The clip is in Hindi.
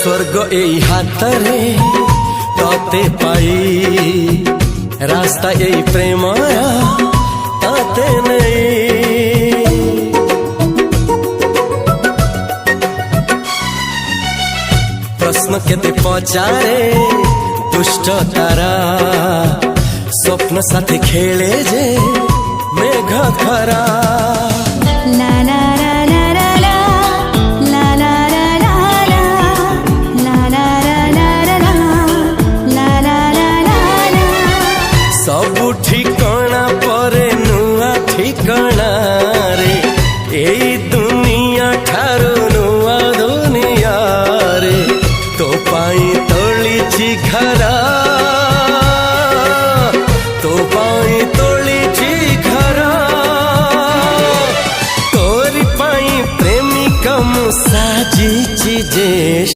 स्वर्ग एई हातरे तते पाई रास्ता एई प्रेमया ताते नहीं। प्रश्न केते पचारे दुष्ट तारा स्वप्न साथी खेले जे मेघ खरा। ला ला ला ला ला ला ला ला ला ला ला ला ला ला। सबु ठिकाना परे नुआ ठिकाना रे एई दुनिया ठारू नुआ दुनिया रे। तो पाई तोलिछि घरा तो पाई तोलिछि घरा तोरी पाई प्रेमिका मु साजिछि जे।